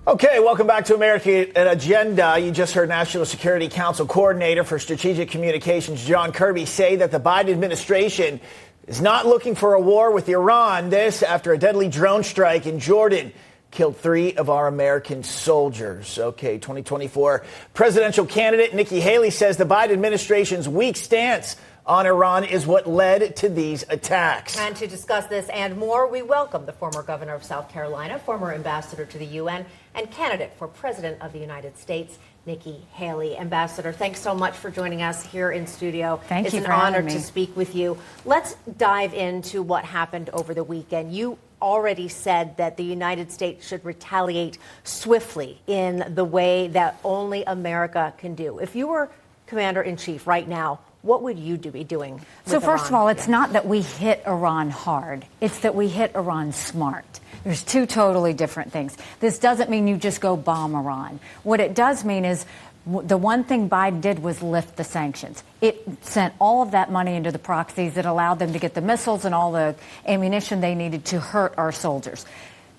Okay, welcome back to America at Agenda. You just heard National Security Council Coordinator for Strategic Communications, John Kirby, say that the Biden administration is not looking for a war with Iran. This after a deadly drone strike in Jordan killed 3 of our American soldiers. Okay, 2024 presidential candidate Nikki Haley says the Biden administration's weak stance on Iran is what led to these attacks. And to discuss this and more, we welcome the former governor of South Carolina, former ambassador to the UN, and candidate for president of the United States, Nikki Haley. Ambassador, thanks so much for joining us here in studio. Thank you for having me. It's an honor to speak with you. Let's dive into what happened over the weekend. You already said that the United States should retaliate swiftly in the way that only America can do. If you were commander-in-chief right now, what would you be doing with So first Iran? of all, it's not that we hit Iran hard. It's that we hit Iran smart. There's 2 totally different things. This doesn't mean you just go bomb Iran. What it does mean is the one thing Biden did was lift the sanctions. It sent all of that money into the proxies. It allowed them to get the missiles and all the ammunition they needed to hurt our soldiers.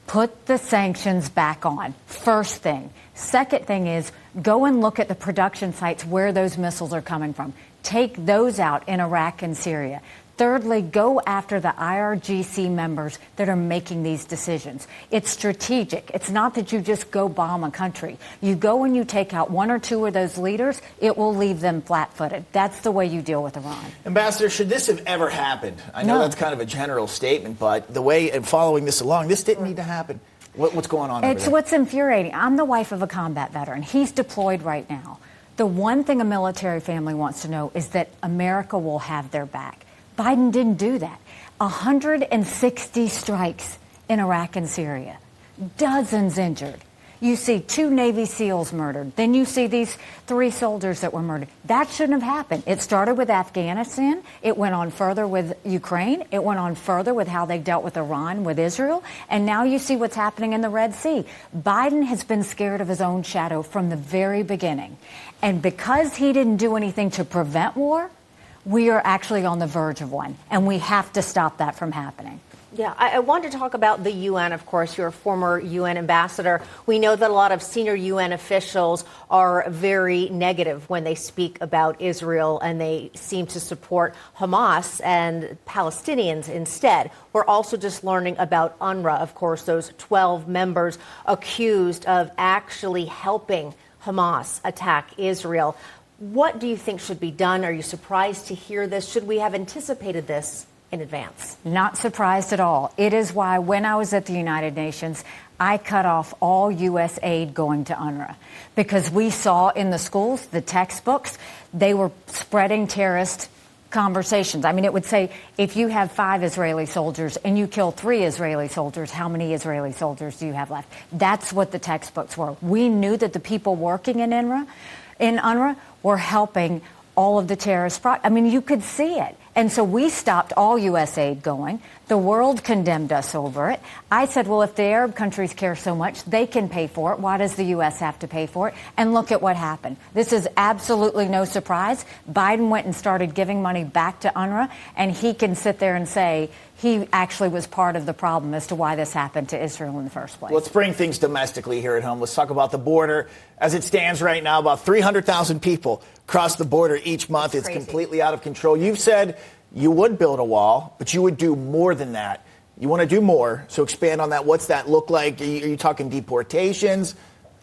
Put the sanctions back on. First thing. Second thing is go and look at the production sites where those missiles are coming from. Take those out in Iraq and Syria. Thirdly, go after the IRGC members that are making these decisions. It's strategic. It's not that you just go bomb a country. You go and you take out 1 or 2 of those leaders, it will leave them flat-footed. That's the way you deal with Iran. Ambassador, should this have ever happened? I know No. that's kind of a general statement, but the way and following this along, this didn't need to happen. What's going on over It's there? what's infuriating. I'm the wife of a combat veteran. He's deployed right now. The one thing a military family wants to know is that America will have their back. Biden didn't do that. 160 strikes in Iraq and Syria. Dozens injured. You see 2 Navy SEALs murdered. Then you see these 3 soldiers that were murdered. That shouldn't have happened. It started with Afghanistan. It went on further with Ukraine. It went on further with how they dealt with Iran, with Israel. And now you see what's happening in the Red Sea. Biden has been scared of his own shadow from the very beginning. And because he didn't do anything to prevent war, we are actually on the verge of one. And we have to stop that from happening. Yeah, I want to talk about the UN, of course. You're a former UN ambassador. We know that a lot of senior UN officials are very negative when they speak about Israel, and they seem to support Hamas and Palestinians instead. We're also just learning about UNRWA, of course, those 12 members accused of actually helping Hamas attack Israel. What do you think should be done? Are you surprised to hear this? Should we have anticipated this in advance? Not surprised at all. It is why when I was at the United Nations, I cut off all U.S. aid going to UNRWA because we saw in the schools, the textbooks, they were spreading terrorist conversations. I mean, it would say if you have 5 Israeli soldiers and you kill 3 Israeli soldiers, how many Israeli soldiers do you have left? That's what the textbooks were. We knew that the people working in UNRWA were helping all of the terrorist I mean, you could see it. And so we stopped all U.S. aid going. The world condemned us over it. I said, well, if the Arab countries care so much, they can pay for it. Why does the U.S. have to pay for it? And look at what happened. This is absolutely no surprise. Biden went and started giving money back to UNRWA, and he can sit there and say he actually was part of the problem as to why this happened to Israel in the first place. Let's bring things domestically here at home. Let's talk about the border. As it stands right now, about 300,000 people cross the border each month. It's completely out of control. You've said you would build a wall, but you would do more than that. You want to do more, so expand on that. What's that look like? Are you talking deportations?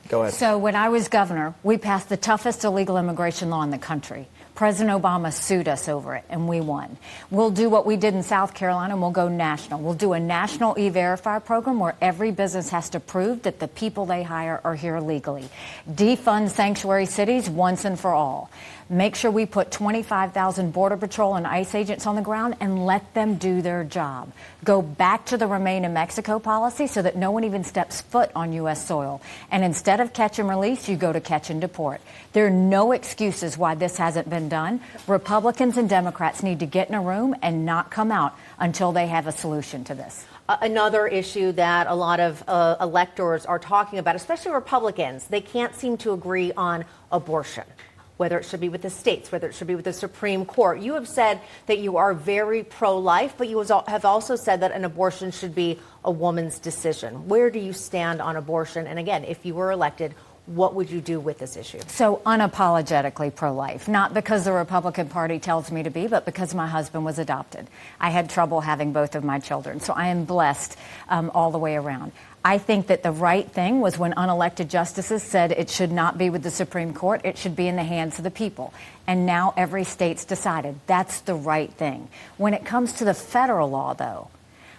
Go ahead. So when I was governor, we passed the toughest illegal immigration law in the country. President Obama sued us over it, and we won. We'll do what we did in South Carolina, and we'll go national. We'll do a national E-Verify program where every business has to prove that the people they hire are here legally. Defund sanctuary cities once and for all. Make sure we put 25,000 Border Patrol and ICE agents on the ground and let them do their job. Go back to the Remain in Mexico policy so that no one even steps foot on U.S. soil. And instead of catch and release, you go to catch and deport. There are no excuses why this hasn't been done. Republicans and Democrats need to get in a room and not come out until they have a solution to this. Another issue that a lot of electors are talking about, especially Republicans, they can't seem to agree on abortion. whether it should be with the states, whether it should be with the Supreme Court. You have said that you are very pro-life, but you have also said that an abortion should be a woman's decision. Where do you stand on abortion? And again, if you were elected, what would you do with this issue? So unapologetically pro-life, not because the Republican Party tells me to be, but because my husband was adopted. I had trouble having both of my children, so I am blessed all the way around. I think that the right thing was when unelected justices said it should not be with the Supreme Court, it should be in the hands of the people. And now every state's decided that's the right thing. When it comes to the federal law, though,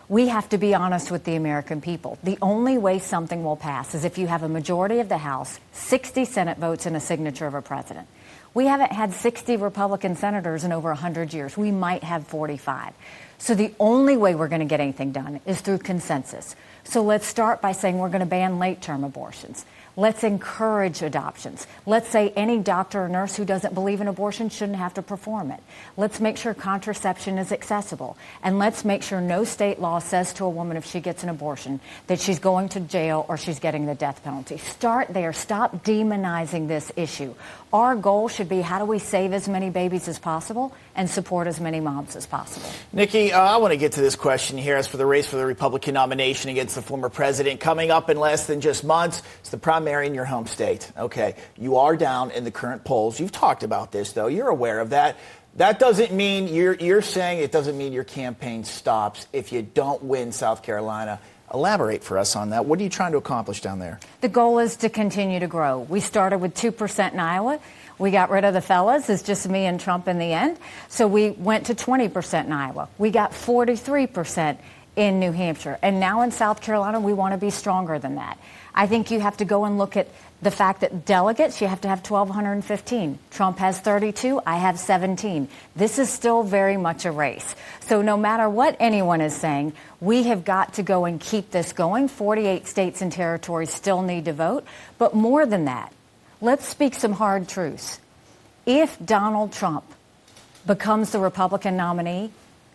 we have to be honest with the American people. The only way something will pass is if you have a majority of the House, 60 Senate votes, and a signature of a president. We haven't had 60 Republican senators in over 100 years. We might have 45. So the only way we're going to get anything done is through consensus. So let's start by saying we're going to ban late-term abortions. Let's encourage adoptions. Let's say any doctor or nurse who doesn't believe in abortion shouldn't have to perform it. Let's make sure contraception is accessible. And let's make sure no state law says to a woman if she gets an abortion that she's going to jail or she's getting the death penalty. Start there. Stop demonizing this issue. Our goal should be how do we save as many babies as possible and support as many moms as possible. Nikki, I want to get to this question here as for the race for the Republican nomination against the former president. Coming up in less than just months, it's the primary in your home state. Okay, you are down in the current polls. You've talked about this, though. You're aware of that. That doesn't mean you're saying it doesn't mean your campaign stops if you don't win South Carolina. Elaborate for us on that. What are you trying to accomplish down there? The goal is to continue to grow. We started with 2% in Iowa. We got rid of the fellas. It's just me and Trump in the end. So we went to 20% in Iowa. We got 43% in New Hampshire. And now in South Carolina, we want to be stronger than that. I think you have to go and look at the fact that delegates, you have to have 1,215. Trump has 32. I have 17. This is still very much a race. So no matter what anyone is saying, we have got to go and keep this going. 48 states and territories still need to vote. But more than that, let's speak some hard truths. If Donald Trump becomes the Republican nominee,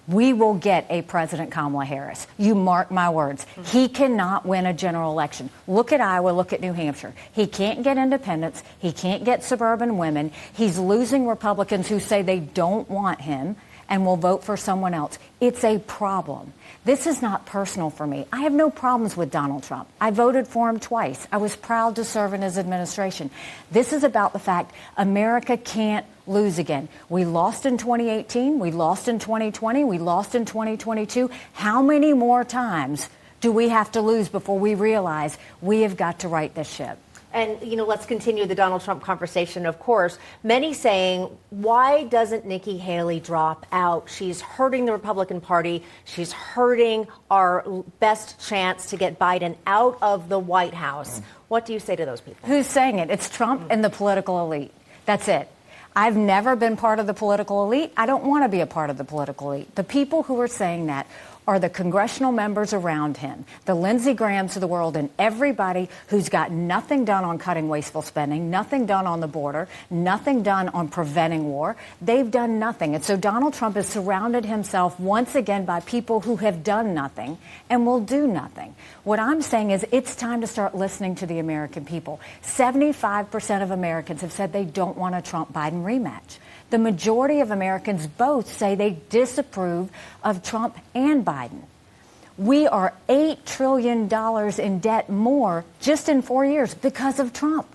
we will get a President Kamala Harris. You mark my words. He cannot win a general election. Look at Iowa, look at New Hampshire. He can't get independents. He can't get suburban women. He's losing Republicans who say they don't want him and will vote for someone else. It's a problem. This is not personal for me. I have no problems with Donald Trump. I voted for him twice. I was proud to serve in his administration. This is about the fact America can't lose again. We lost in 2018. We lost in 2020. We lost in 2022. How many more times do we have to lose before we realize we have got to right this ship? And, let's continue the Donald Trump conversation, of course. Many saying, why doesn't Nikki Haley drop out? She's hurting the Republican Party. She's hurting our best chance to get Biden out of the White House. What do you say to those people? Who's saying it? It's Trump and the political elite. That's it. I've never been part of the political elite. I don't want to be a part of the political elite. The people who are saying that are the congressional members around him, the Lindsey Grahams of the world, and everybody who's got nothing done on cutting wasteful spending, nothing done on the border, nothing done on preventing war. They've done nothing. And so Donald Trump has surrounded himself once again by people who have done nothing and will do nothing. What I'm saying is it's time to start listening to the American people. 75% of Americans have said they don't want a Trump-Biden rematch. The majority of Americans both say they disapprove of Trump and Biden. We are $8 trillion in debt more just in 4 years because of Trump.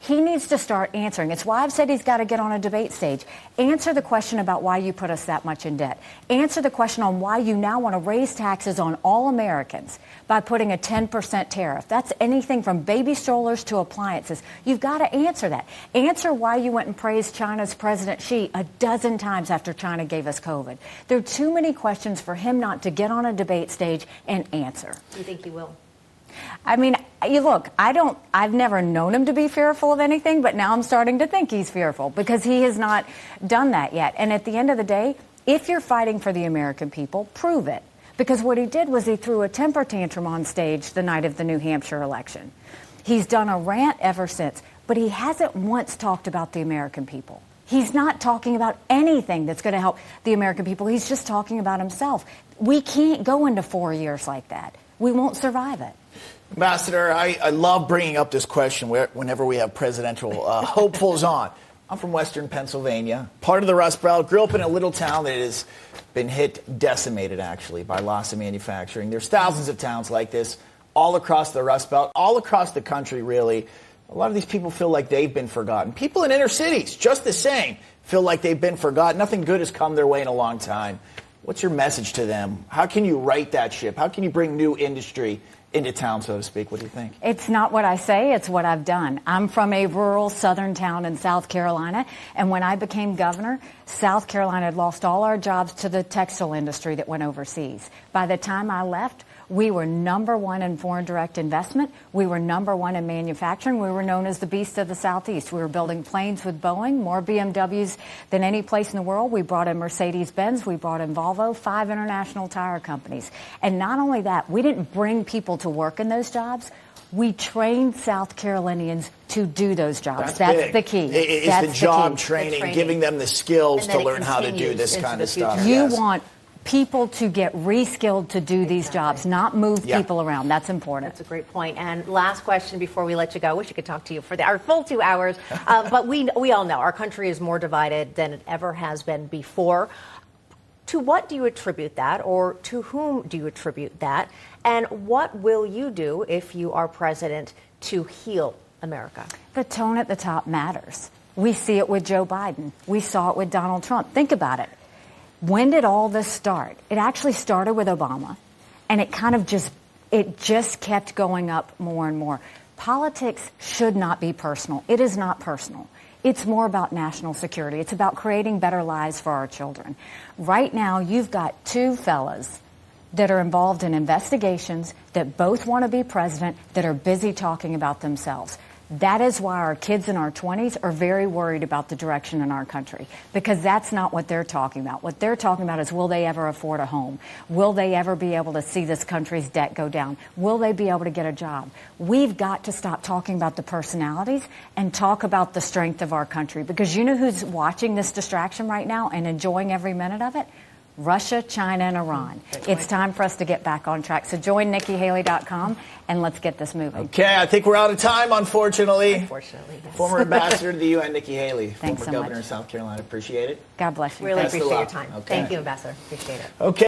He needs to start answering. It's why I've said he's got to get on a debate stage. Answer the question about why you put us that much in debt. Answer the question on why you now want to raise taxes on all Americans by putting a 10% tariff. That's anything from baby strollers to appliances. You've got to answer that. Answer why you went and praised China's President Xi a dozen times after China gave us COVID. There are too many questions for him not to get on a debate stage and answer. Do you think he will? I mean, look, I've never known him to be fearful of anything, but now I'm starting to think he's fearful because he has not done that yet. And at the end of the day, if you're fighting for the American people, prove it. Because what he did was he threw a temper tantrum on stage the night of the New Hampshire election. He's done a rant ever since, but he hasn't once talked about the American people. He's not talking about anything that's going to help the American people. He's just talking about himself. We can't go into 4 years like that. We won't survive it. Ambassador, I love bringing up this question whenever we have presidential hopefuls on. I'm from Western Pennsylvania, part of the Rust Belt. Grew up in a little town that has been decimated, actually, by loss of manufacturing. There's thousands of towns like this all across the Rust Belt, all across the country, really. A lot of these people feel like they've been forgotten. People in inner cities, just the same, feel like they've been forgotten. Nothing good has come their way in a long time. What's your message to them? How can you right that ship? How can you bring new industry into town, so to speak? What do you think? It's not what I say, it's what I've done. I'm from a rural southern town in South Carolina, and when I became governor, South Carolina had lost all our jobs to the textile industry that went overseas. By the time I left, we were #1 in foreign direct investment. We were #1 in manufacturing. We were known as the beast of the Southeast. We were building planes with Boeing, more BMWs than any place in the world. We brought in Mercedes-Benz. We brought in Volvo, 5 international tire companies. And not only that, we didn't bring people to work in those jobs. We trained South Carolinians to do those jobs. That's the key. It's the job training, giving them the skills to learn how to do this kind of stuff. You want people to get re-skilled to do these jobs, not move people around. That's important. That's a great point. And last question before we let you go. Wish I could talk to you for our full 2 hours. But we all know our country is more divided than it ever has been before. To what do you attribute that, or to whom do you attribute that? And what will you do if you are president to heal America? The tone at the top matters. We see it with Joe Biden. We saw it with Donald Trump. Think about it. When did all this start? It actually started with Obama, and it just kept going up more and more. Politics should not be personal. It is not personal. It's more about national security. It's about creating better lives for our children. Right now, you've got 2 fellas that are involved in investigations that both want to be president, that are busy talking about themselves. That is why our kids in our 20s are very worried about the direction in our country, because that's not what they're talking about. What they're talking about is, will they ever afford a home? Will they ever be able to see this country's debt go down? Will they be able to get a job? We've got to stop talking about the personalities and talk about the strength of our country, because you know who's watching this distraction right now and enjoying every minute of it? Russia, China, and Iran. It's time for us to get back on track. So join NikkiHaley.com and let's get this moving. Okay, I think we're out of time, unfortunately. Unfortunately, yes. Former ambassador to the UN, Nikki Haley. Thanks former so governor much. of South Carolina. Appreciate it. God bless you. Really Best of appreciate your luck. time. Okay. Thank you, Ambassador. Appreciate it. Okay.